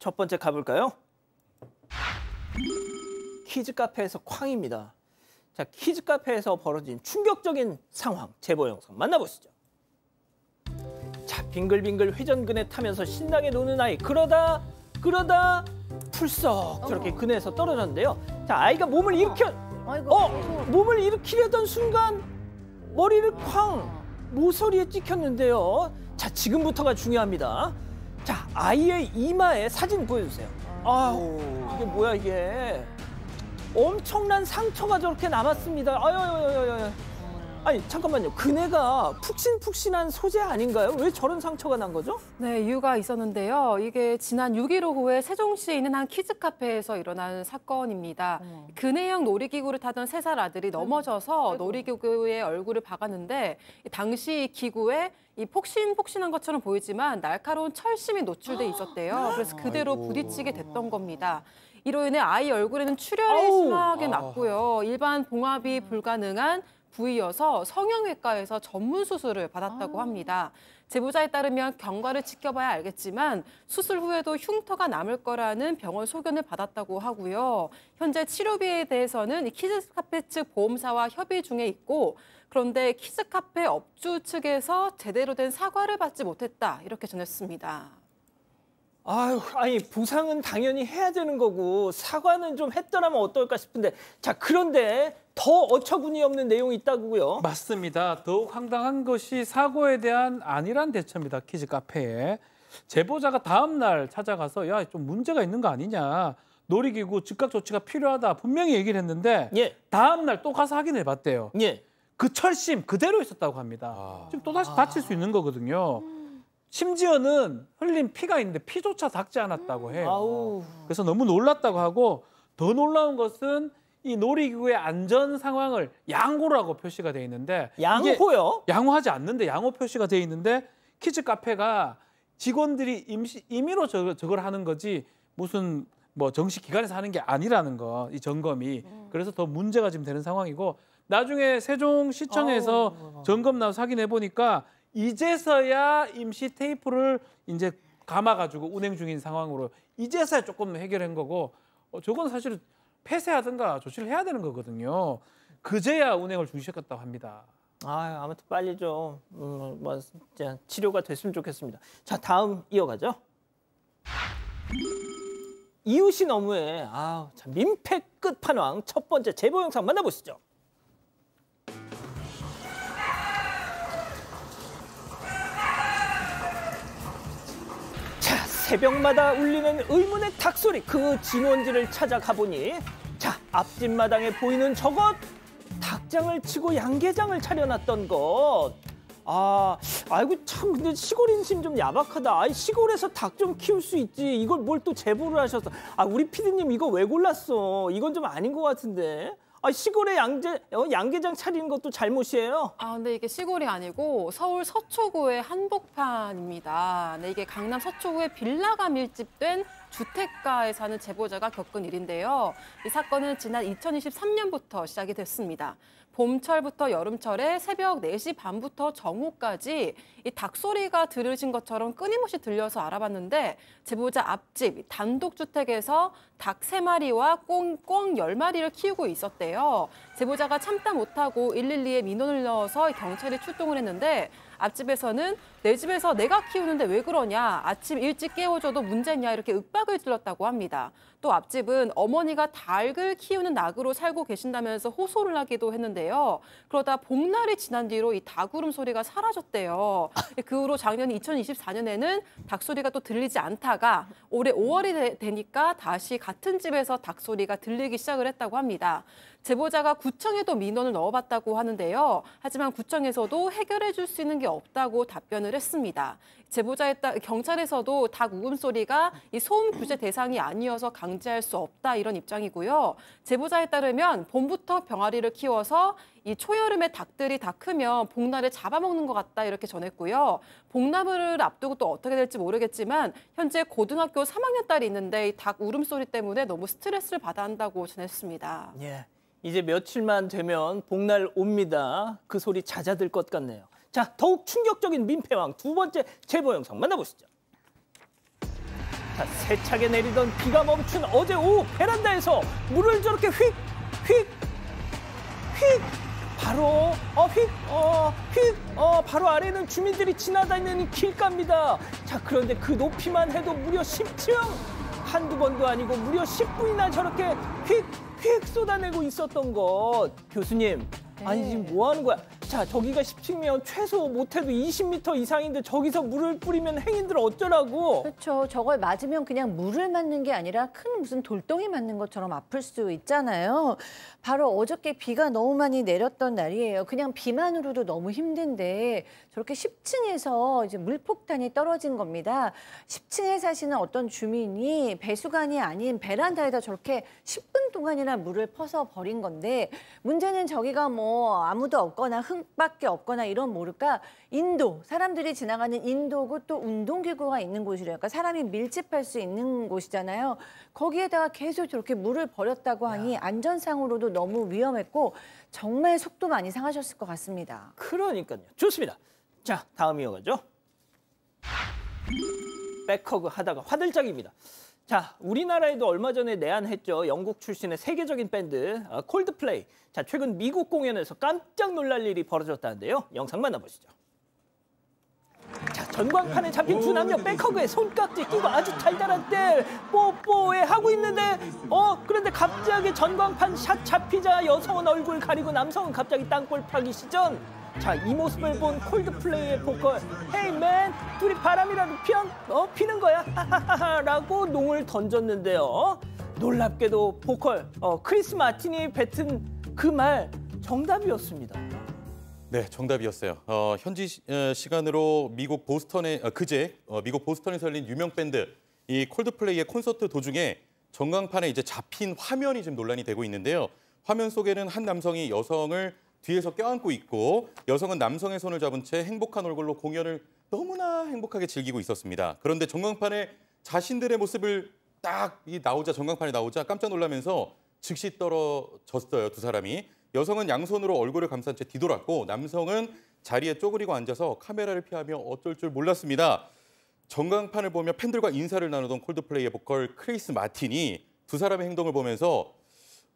첫 번째 가볼까요? 키즈 카페에서 쾅입니다. 자, 키즈 카페에서 벌어진 충격적인 상황, 제보 영상 만나보시죠. 자, 빙글빙글 회전근에 타면서 신나게 노는 아이. 그러다 풀썩 저렇게 그네에서 떨어졌는데요. 자, 아이가 몸을 몸을 일으키려던 순간 머리를 쾅 모서리에 찍혔는데요. 자, 지금부터가 중요합니다. 자, 아이의 이마에 사진 보여주세요. 아우, 이게 뭐야 이게. 엄청난 상처가 저렇게 남았습니다. 아유. 아니, 잠깐만요. 그네가 푹신푹신한 소재 아닌가요? 왜 저런 상처가 난 거죠? 네, 이유가 있었는데요. 이게 지난 6.15 후에 세종시에 있는 한 키즈 카페에서 일어난 사건입니다. 그네형 놀이기구를 타던 3살 아들이 넘어져서 놀이기구에 얼굴을 박았는데 당시 기구에 이 폭신폭신한 것처럼 보이지만 날카로운 철심이 노출돼 있었대요. 그래서 그대로 부딪히게 됐던 겁니다. 이로 인해 아이 얼굴에는 출혈이 심하게 났고요. 일반 봉합이 불가능한 부위여서 성형외과에서 전문 수술을 받았다고 합니다. 제보자에 따르면 경과를 지켜봐야 알겠지만 수술 후에도 흉터가 남을 거라는 병원 소견을 받았다고 하고요. 현재 치료비에 대해서는 키즈카페 측 보험사와 협의 중에 있고, 그런데 키즈카페 업주 측에서 제대로 된 사과를 받지 못했다, 이렇게 전했습니다. 아니 보상은 당연히 해야 되는 거고 사과는 좀 했더라면 어떨까 싶은데, 자, 그런데 더 어처구니 없는 내용이 있다고요? 맞습니다. 더욱 황당한 것이 사고에 대한 안일한 대처입니다. 키즈 카페에. 제보자가 다음 날 찾아가서 야, 좀 문제가 있는 거 아니냐. 놀이기구 즉각 조치가 필요하다. 분명히 얘기를 했는데 다음 날 또 가서 확인해 봤대요. 그 철심 그대로 있었다고 합니다. 지금 또다시 다칠 수 있는 거거든요. 심지어는 흘린 피가 있는데 피조차 닦지 않았다고 해요. 그래서 너무 놀랐다고 하고, 더 놀라운 것은 이 놀이기구의 안전 상황을 양호라고 표시가 돼 있는데, 양호요? 양호하지 않는데 양호 표시가 돼 있는데 키즈 카페가 직원들이 임의로 저걸 하는 거지 무슨 뭐 정식 기관에서 하는 게 아니라는 거, 이 점검이. 그래서 더 문제가 지금 되는 상황이고, 나중에 세종시청에서 점검 나와서 확인해 보니까 이제서야 임시 테이프를 이제 감아가지고 운행 중인 상황으로 이제서야 조금 해결한 거고, 저건 사실은 폐쇄하든가 조치를 해야 되는 거거든요. 그제야 운행을 중지시켰다고 합니다. 아무튼 빨리 좀 진짜 치료가 됐으면 좋겠습니다. 자, 다음 이어가죠. 이웃이 너무해. 참 민폐 끝판왕 첫 번째 제보 영상 만나보시죠. 새벽마다 울리는 의문의 닭소리, 그 진원지를 찾아가 보니, 자, 앞집마당에 보이는 저것, 닭장을 치고 양계장을 차려놨던 것. 아이고 참, 근데 시골 인심 좀 야박하다. 시골에서 닭 좀 키울 수 있지, 이걸 뭘 또 제보를 하셨어. 우리 피디님 이거 왜 골랐어? 이건 좀 아닌 것 같은데. 시골에 양계장 차리는 것도 잘못이에요? 근데 이게 시골이 아니고 서울 서초구의 한복판입니다. 네, 이게 강남 서초구의 빌라가 밀집된 주택가에 사는 제보자가 겪은 일인데요. 이 사건은 지난 2023년부터 시작이 됐습니다. 봄철부터 여름철에 새벽 4시 반부터 정오까지 이 닭소리가 들으신 것처럼 끊임없이 들려서 알아봤는데, 제보자 앞집 단독주택에서 닭 3마리와 꽁 10마리를 키우고 있었대요. 제보자가 참다 못하고 112에 민원을 넣어서 경찰이 출동을 했는데, 앞집에서는 내 집에서 내가 키우는데 왜 그러냐, 아침 일찍 깨워줘도 문제냐, 이렇게 윽박을 질렀다고 합니다. 또 앞집은 어머니가 닭을 키우는 낙으로 살고 계신다면서 호소를 하기도 했는데요. 그러다 복날이 지난 뒤로 이 닭 울음소리가 사라졌대요. 그 후로 작년 2024년에는 닭소리가 또 들리지 않다가 올해 5월이 되니까 다시 같은 집에서 닭소리가 들리기 시작을 했다고 합니다. 제보자가 구청에도 민원을 넣어봤다고 하는데요. 하지만 구청에서도 해결해 줄 수 있는 게 없다고 답변을 했습니다. 제보자에 따라 경찰에서도 닭 울음소리가 이 소음 규제 대상이 아니어서 강제할 수 없다, 이런 입장이고요. 제보자에 따르면 봄부터 병아리를 키워서 이 초여름에 닭들이 다 크면 복날을 잡아먹는 것 같다, 이렇게 전했고요. 복나무를 앞두고 또 어떻게 될지 모르겠지만 현재 고등학교 3학년 딸이 있는데 이 닭 울음소리 때문에 너무 스트레스를 받아 한다고 전했습니다. 이제 며칠만 되면 복날 옵니다. 그 소리 잦아들 것 같네요. 자, 더욱 충격적인 민폐왕 두 번째 제보 영상 만나보시죠. 자, 세차게 내리던 비가 멈춘 어제 오후 베란다에서 물을 저렇게 휙 바로 아래는 주민들이 지나다니는 길가입니다. 자, 그런데 그 높이만 해도 무려 10층! 한두 번도 아니고 무려 10분이나 저렇게 휙 쏟아내고 있었던 것. 교수님, 아니 지금 뭐 하는 거야? 자, 저기가 10층이면 최소 못해도 20m 이상인데 저기서 물을 뿌리면 행인들 어쩌라고? 그렇죠. 저걸 맞으면 그냥 물을 맞는 게 아니라 큰 무슨 돌덩이 맞는 것처럼 아플 수 있잖아요. 바로 어저께 비가 너무 많이 내렸던 날이에요. 그냥 비만으로도 너무 힘든데 저렇게 10층에서 이제 물폭탄이 떨어진 겁니다. 10층에 사시는 어떤 주민이 배수관이 아닌 베란다에다 저렇게 10분 동안이나 물을 퍼서 버린 건데 문제는 저기가 뭐 아무도 없거나 흙밖에 없거나 이런 모를까 인도, 사람들이 지나가는 인도고 또 운동기구가 있는 곳이래요. 그러니까 사람이 밀집할 수 있는 곳이잖아요. 거기에다가 계속 저렇게 물을 버렸다고 하니 안전상으로도 너무 위험했고 정말 속도 많이 상하셨을 것 같습니다. 그러니까요. 좋습니다. 자, 다음 이어가죠. 백허그 하다가 화들짝입니다. 자, 우리나라에도 얼마 전에 내한했죠. 영국 출신의 세계적인 밴드 콜드플레이. 자, 최근 미국 공연에서 깜짝 놀랄 일이 벌어졌다는데요. 영상 만나보시죠. 자, 전광판에 잡힌 두 남녀 백허그에 손깍지 끼고 아주 달달한 때 뽀뽀해 하고 있는데 그런데 갑자기 전광판 샷 잡히자 여성은 얼굴 가리고 남성은 갑자기 땅볼 파기 시전. 자, 이 모습을 본 콜드플레이의 보컬 헤이 맨, 둘이 바람이라도 피는 거야 라고 농을 던졌는데요. 놀랍게도 보컬 크리스 마틴이 뱉은 그 말 정답이었습니다. 네, 정답이었어요. 현지 시간으로 미국 보스턴에 미국 보스턴에서 열린 유명 밴드 이 콜드플레이의 콘서트 도중에 전광판에 이제 잡힌 화면이 지금 논란이 되고 있는데요. 화면 속에는 한 남성이 여성을 뒤에서 껴안고 있고 여성은 남성의 손을 잡은 채 행복한 얼굴로 공연을 너무나 행복하게 즐기고 있었습니다. 그런데 전광판에 자신들의 모습을 딱 전광판에 나오자 깜짝 놀라면서 즉시 떨어졌어요, 두 사람이. 여성은 양손으로 얼굴을 감싼 채 뒤돌았고 남성은 자리에 쪼그리고 앉아서 카메라를 피하며 어쩔 줄 몰랐습니다. 전광판을 보며 팬들과 인사를 나누던 콜드플레이의 보컬 크리스 마틴이 두 사람의 행동을 보면서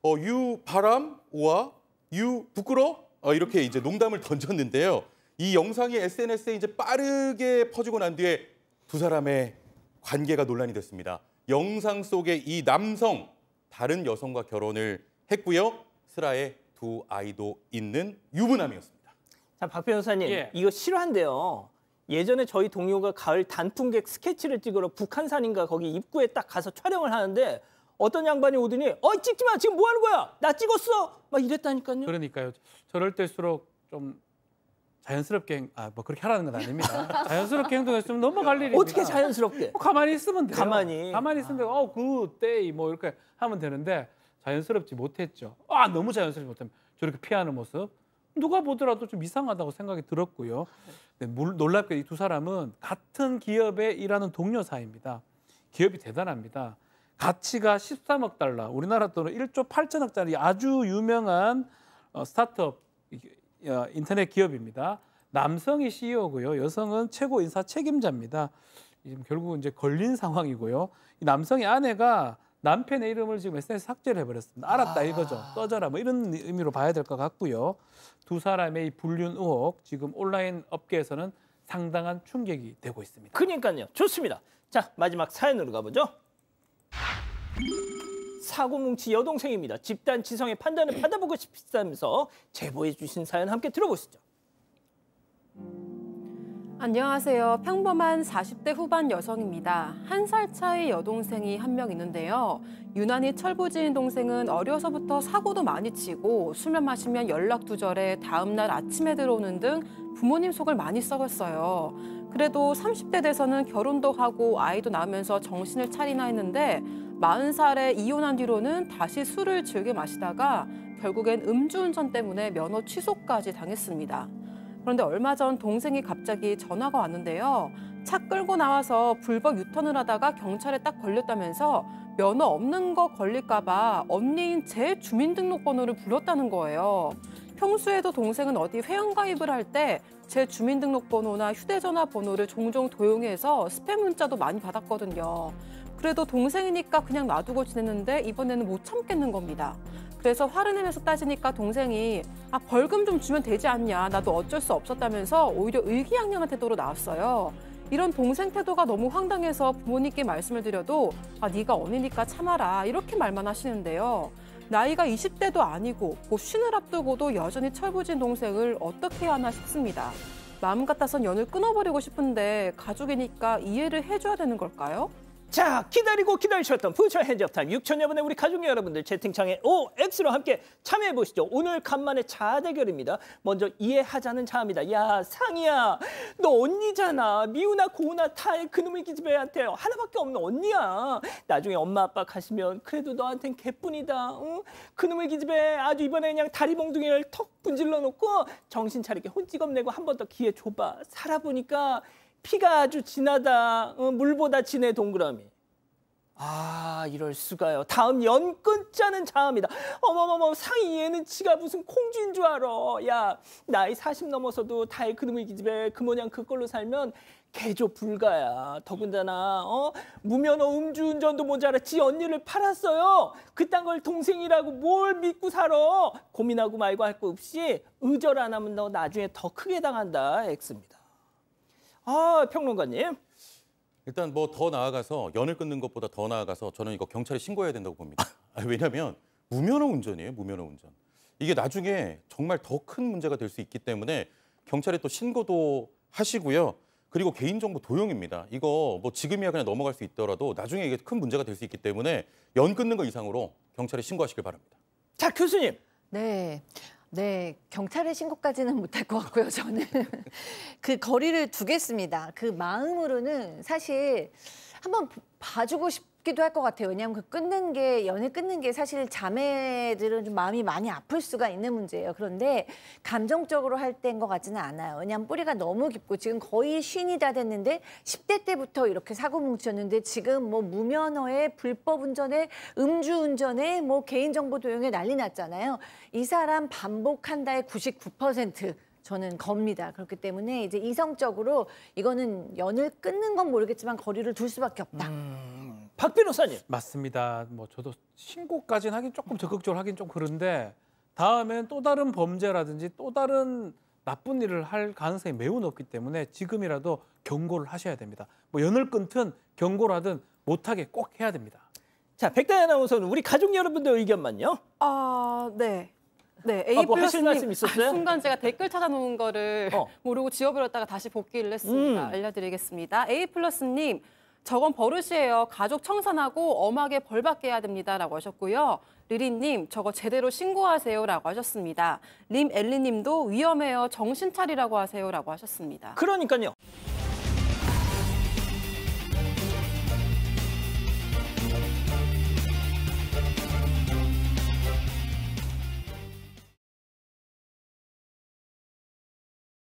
유 바람 우와 유 부끄러 이렇게 이제 농담을 던졌는데요. 이 영상이 SNS에 이제 빠르게 퍼지고 난 뒤에 두 사람의 관계가 논란이 됐습니다. 영상 속의 이 남성 다른 여성과 결혼을 했고요. 슬하에 두 아이도 있는 유부남이었습니다. 자, 박 변호사님, 이거 실화인데요. 예전에 저희 동료가 가을 단풍객 스케치를 찍으러 북한산인가 거기 입구에 딱 가서 촬영을 하는데 어떤 양반이 오더니 찍지 마, 지금 뭐 하는 거야? 나 찍었어! 막 이랬다니까요. 그러니까요. 저럴 때일수록 좀 자연스럽게 뭐 그렇게 하라는 건 아닙니다. 자연스럽게 행동했으면 넘어갈 일입니다. 어떻게 자연스럽게? 가만히 있으면 돼요. 가만히 있으면 그때 뭐 이렇게 하면 되는데 자연스럽지 못했죠. 너무 자연스럽지 못하면 저렇게 피하는 모습 누가 보더라도 좀 이상하다고 생각이 들었고요. 네, 놀랍게 이 두 사람은 같은 기업에 일하는 동료 사이입니다. 기업이 대단합니다. 가치가 13억 달러, 우리나라 돈으로 1조 8천억짜리 아주 유명한 스타트업 인터넷 기업입니다. 남성이 CEO고요. 여성은 최고 인사 책임자입니다. 지금 결국 이제 걸린 상황이고요. 이 남성의 아내가 남편의 이름을 지금 SNS 삭제를 해버렸습니다. 알았다 이거죠. 꺼져라 뭐 이런 의미로 봐야 될 것 같고요. 두 사람의 이 불륜 의혹 지금 온라인 업계에서는 상당한 충격이 되고 있습니다. 그러니까요. 좋습니다. 자, 마지막 사연으로 가보죠. 사고뭉치 여동생입니다. 집단 지성의 판단을 받아보고 싶다면서 제보해 주신 사연 함께 들어보시죠. 안녕하세요. 평범한 40대 후반 여성입니다. 1살 차이 여동생이 한 명 있는데요. 유난히 철부지인 동생은 어려서부터 사고도 많이 치고 술만 마시면 연락 두절에 다음 날 아침에 들어오는 등 부모님 속을 많이 썩었어요. 그래도 30대 돼서는 결혼도 하고 아이도 낳으면서 정신을 차리나 했는데 40살에 이혼한 뒤로는 다시 술을 즐겨 마시다가 결국엔 음주운전 때문에 면허 취소까지 당했습니다. 그런데 얼마 전 동생이 갑자기 전화가 왔는데요. 차 끌고 나와서 불법 유턴을 하다가 경찰에 딱 걸렸다면서 면허 없는 거 걸릴까 봐 언니인 제 주민등록번호를 불렀다는 거예요. 평소에도 동생은 어디 회원가입을 할 때 제 주민등록번호나 휴대전화 번호를 종종 도용해서 스팸 문자도 많이 받았거든요. 그래도 동생이니까 그냥 놔두고 지냈는데 이번에는 못 참겠는 겁니다. 그래서 화를 내면서 따지니까 동생이 벌금 좀 주면 되지 않냐, 나도 어쩔 수 없었다면서 오히려 의기양양한 태도로 나왔어요. 이런 동생 태도가 너무 황당해서 부모님께 말씀을 드려도 네가 어리니까 참아라 이렇게 말만 하시는데요. 나이가 20대도 아니고 곧 쉰을 앞두고도 여전히 철부진 동생을 어떻게 해야 하나 싶습니다. 마음 같아선 연을 끊어버리고 싶은데 가족이니까 이해를 해줘야 되는 걸까요? 자, 기다리고 기다리셨던 푸처 핸즈업 타임 6천여 분의 우리 가족 여러분들 채팅창에 OX로 함께 참여해 보시죠. 오늘 간만에 자아 대결입니다. 먼저 이해하자는 자아입니다. 야, 상이야, 너 언니잖아. 미우나 고우나 타의 그놈의 기집애한테 하나밖에 없는 언니야. 나중에 엄마 아빠 가시면 그래도 너한텐 개뿐이다. 응? 그놈의 기집애 아주 이번에 그냥 다리 몽둥이를 턱 분질러 놓고 정신 차리게 혼찌검 내고 한 번 더 기회 줘봐. 살아보니까 피가 아주 진하다. 물보다 진해 동그라미. 이럴 수가요. 다음 연 끊자는 자아입니다. 어머머머, 상이 얘는 지가 무슨 콩쥐인 줄 알아. 야, 나이 40 넘어서도 다의 그놈의 기집애 그 모양 그꼴로 살면 개조 불가야. 더군다나 무면허 음주운전도 모자라 지 언니를 팔았어요. 그딴 걸 동생이라고 뭘 믿고 살아. 고민하고 말고 할 거 없이 의절 안 하면 너 나중에 더 크게 당한다. X입니다. 평론가님. 일단 뭐 더 나아가서 연을 끊는 것보다 더 나아가서 저는 이거 경찰에 신고해야 된다고 봅니다. 왜냐하면 무면허 운전이에요, 무면허 운전. 이게 나중에 정말 더 큰 문제가 될 수 있기 때문에 경찰에 또 신고도 하시고요. 그리고 개인정보 도용입니다. 이거 뭐 지금이야 그냥 넘어갈 수 있더라도 나중에 이게 큰 문제가 될 수 있기 때문에 연 끊는 거 이상으로 경찰에 신고하시길 바랍니다. 자, 교수님. 네, 경찰에 신고까지는 못할 것 같고요, 저는. 그 거리를 두겠습니다. 그 마음으로는 사실 한번 봐주고 싶기도 할 것 같아요. 왜냐하면 연을 끊는 게 사실 자매들은 좀 마음이 많이 아플 수가 있는 문제예요. 그런데 감정적으로 할 때인 것 같지는 않아요. 왜냐하면 뿌리가 너무 깊고 지금 거의 쉰이 다 됐는데 10대 때부터 이렇게 사고 뭉쳤는데 지금 뭐 무면허에 불법 운전에 음주운전에 뭐 개인정보 도용에 난리 났잖아요. 이 사람 반복한다의 99% 저는 겁니다. 그렇기 때문에 이제 이성적으로 이거는 연을 끊는 건 모르겠지만 거리를 둘 수밖에 없다. 박 변호사님. 맞습니다. 뭐 저도 신고까지는 하긴 조금 적극적으로 하긴 좀 그런데 다음엔 또 다른 범죄라든지 또 다른 나쁜 일을 할 가능성이 매우 높기 때문에 지금이라도 경고를 하셔야 됩니다. 뭐 연을 끊든 경고를 하든 못하게 꼭 해야 됩니다. 자, 백다희 아나운서는 우리 가족 여러분들 의견만요. 네. 뭐 하실 말씀 있었어요? 순간 제가 댓글 찾아놓은 거를 모르고 지워버렸다가 다시 복귀를 했습니다. 알려드리겠습니다. A+님, 저건 버릇이에요. 가족 청산하고 엄하게 벌받게 해야 됩니다라고 하셨고요. 리리님, 저거 제대로 신고하세요라고 하셨습니다. 림엘리님도 위험해요. 정신 차리라고 하세요라고 하셨습니다. 그러니까요.